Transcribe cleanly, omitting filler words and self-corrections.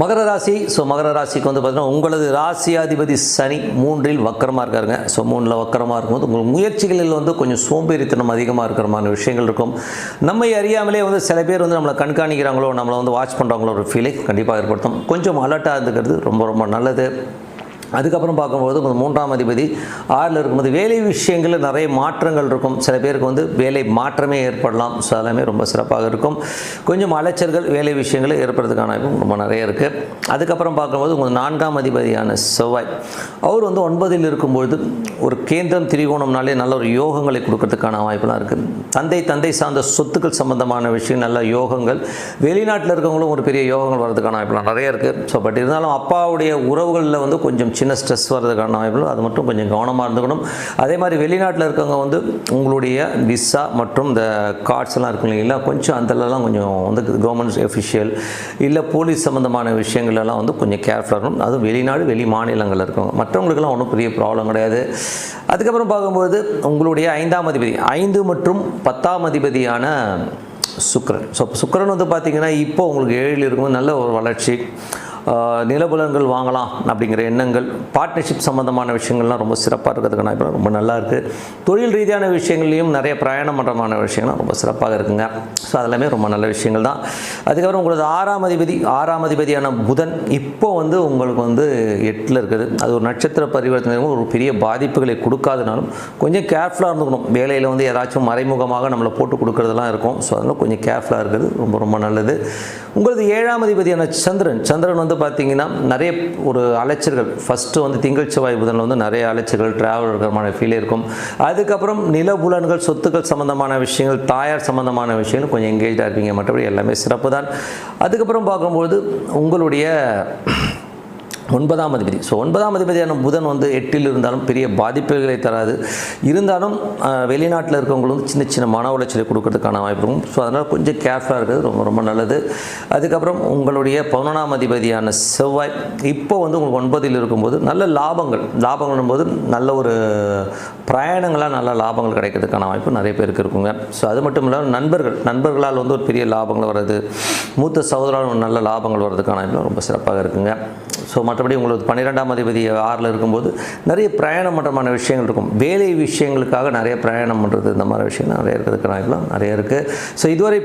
மகர ராசி. மகர ராசிக்கு வந்து பார்த்தீங்கன்னா உங்களது ராசியாதிபதி சனி 3இல் வக்கரமாக இருக்காருங்க. 3ல் வக்கரமாக இருக்கும்போது உங்கள் முயற்சிகளில் வந்து கொஞ்சம் சோம்பேறித்தனம் அதிகமாக இருக்கிறமான விஷயங்கள் இருக்கும். நம்மை அறியாமலே வந்து சில பேர் வந்து நம்மளை கண்காணிக்கிறாங்களோ, நம்மளை வந்து வாட்ச் பண்ணுறாங்களோ ஒரு ஃபீலை கண்டிப்பாக ஏற்படுத்தும். கொஞ்சம் அலர்ட்டாக இருந்துக்கிறது ரொம்ப ரொம்ப நல்லது. அதுக்கப்புறம் பார்க்கும்போது உங்கள் 3ஆம் அதிபதி 6ல் இருக்கும்போது வேலை விஷயங்களில் நிறைய மாற்றங்கள் இருக்கும். சில பேருக்கு வந்து வேலை மாற்றமே ஏற்படலாம். ஸோ எல்லாமே ரொம்ப சிறப்பாக இருக்கும். கொஞ்சம் அலைச்சல்கள் வேலை விஷயங்கள் ஏற்படுறதுக்கான ரொம்ப நிறைய இருக்குது. அதுக்கப்புறம் பார்க்கும்போது உங்கள் 4ஆம் அதிபதியான செவ்வாய் அவர் வந்து 9இல் இருக்கும்பொழுது ஒரு கேந்திரம் திரிகோணம்னாலே நல்ல ஒரு யோகங்களை கொடுக்கறதுக்கான வாய்ப்புலாம் இருக்குது. தந்தை சார்ந்த சொத்துக்கள் சம்பந்தமான விஷயம் நல்ல யோகங்கள், வெளிநாட்டில் இருக்கவங்களும் ஒரு பெரிய யோகங்கள் வர்றதுக்கான வாய்ப்புலாம் நிறைய இருக்குது. ஸோ பட் இருந்தாலும் அப்பாவுடைய உறவுகளில் வந்து கொஞ்சம் சின்ன ஸ்ட்ரெஸ் வர்றதுக்கான வாய்ப்புகள், அது மட்டும் கொஞ்சம் கவனமாக இருந்துக்கணும். அதே மாதிரி வெளிநாட்டில் இருக்கவங்க வந்து உங்களுடைய விசா மற்றும் இந்த கார்ட்ஸ் எல்லாம் இருக்கு இல்லைங்களா, கொஞ்சம் அதிலலாம் கொஞ்சம் வந்து கவர்மெண்ட் அஃபிஷியல் இல்லை போலீஸ் சம்மந்தமான விஷயங்கள்லாம் வந்து கொஞ்சம் கேர்ஃபுல்லாக இருக்கணும். அதுவும் வெளிநாடு வெளி மாநிலங்களில் இருக்கவங்க, மற்றவங்களுக்கெல்லாம் ஒன்றும் பெரிய ப்ராப்ளம் கிடையாது. அதுக்கப்புறம் பார்க்கும்போது உங்களுடைய 5ஆம் அதிபதி 5 மற்றும் 10ஆம் அதிபதியான சுக்கிரன். சுக்கிரன் வந்து பார்த்திங்கன்னா இப்போ உங்களுக்கு 7இல் இருக்கும்போது நல்ல ஒரு வளர்ச்சி, நிலபுலன்கள் வாங்கலாம் அப்படிங்கிற எண்ணங்கள், பார்ட்னர்ஷிப் சம்மந்தமான விஷயங்கள்லாம் ரொம்ப சிறப்பாக இருக்கிறதுக்கான இப்போ ரொம்ப நல்லா இருக்குது. தொழில் ரீதியான விஷயங்கள்லையும் நிறைய பிரயாணம் பண்ணுறமான விஷயங்கள்லாம் ரொம்ப சிறப்பாக இருக்குங்க. ஸோ அதெல்லாமே ரொம்ப நல்ல விஷயங்கள் தான். அதுக்கப்புறம் உங்களது 6ஆம் அதிபதியான புதன் இப்போ வந்து உங்களுக்கு வந்து 8இல் இருக்குது. அது ஒரு நட்சத்திர பரிவர்த்தனை ஒரு பெரிய பாதிப்புகளை கொடுக்காதனாலும் கொஞ்சம் கேர்ஃபுல்லாக இருந்துக்கணும். வேலையில் வந்து ஏதாச்சும் மறைமுகமாக நம்மளை போட்டு கொடுக்குறதெல்லாம் இருக்கும். ஸோ அதனால் கொஞ்சம் கேர்ஃபுல்லாக இருக்கிறது ரொம்ப ரொம்ப நல்லது. உங்களது 7ஆம் அதிபதியான சந்திரன் வந்து பார்த்தீங்கன்னா நிறைய ஒரு அலைச்சல்கள், ஃபஸ்ட்டு வந்து திங்கள் செவ்வாய் புதனில் வந்து நிறைய அலைச்சல்கள், ட்ராவல் இருக்கிறமான ஃபீல் இருக்கும். அதுக்கப்புறம் நிலபுலன்கள் சொத்துக்கள் சம்மந்தமான விஷயங்கள், தாயார் சம்மந்தமான விஷயங்கள் கொஞ்சம் எங்கேஜாக இருப்பீங்க. மற்றபடி எல்லாமே சிறப்பு தான். அதுக்கப்புறம் பார்க்கும்போது உங்களுடைய 9ஆம் அதிபதி. 9ஆம் அதிபதியான புதன் வந்து 8இல் இருந்தாலும் பெரிய பாதிப்புகளை தராது. இருந்தாலும் வெளிநாட்டில் இருக்கவங்களும் வந்து சின்ன மன உளைச்சலை கொடுக்கறதுக்கான வாய்ப்பு இருக்கும். ஸோ அதனால் கொஞ்சம் கேர்ஃபுல்லாக இருக்கிறது ரொம்ப ரொம்ப நல்லது. அதுக்கப்புறம் உங்களுடைய 11ஆம் அதிபதியான செவ்வாய் இப்போ வந்து உங்களுக்கு 9இல் இருக்கும்போது நல்ல லாபங்கள் போது நல்ல ஒரு பிரயாணங்களாக நல்ல லாபங்கள் கிடைக்கிறதுக்கான வாய்ப்பு நிறைய பேருக்கு இருக்குங்க. ஸோ அது மட்டும் இல்லாமல் நண்பர்களால் வந்து ஒரு பெரிய லாபங்கள் வர்றது, மூத்த சகோதரால் நல்ல லாபங்கள் வர்றதுக்கான வாய்ப்பு ரொம்ப சிறப்பாக இருக்குங்க. ஸோ மற்றபடி உங்களுக்கு 12ஆம் அதிபதி 6இல் இருக்கும்போது நிறைய பிரயாணம் பண்ணுறமான விஷயங்கள் இருக்கும். வேலை விஷயங்களுக்காக நிறைய பிரயாணம் பண்ணுறது, இந்த மாதிரி விஷயங்கள் நிறைய இருக்கிறதுக்கான வாய்ப்புலாம் நிறைய இருக்குது. ஸோ இதுவரை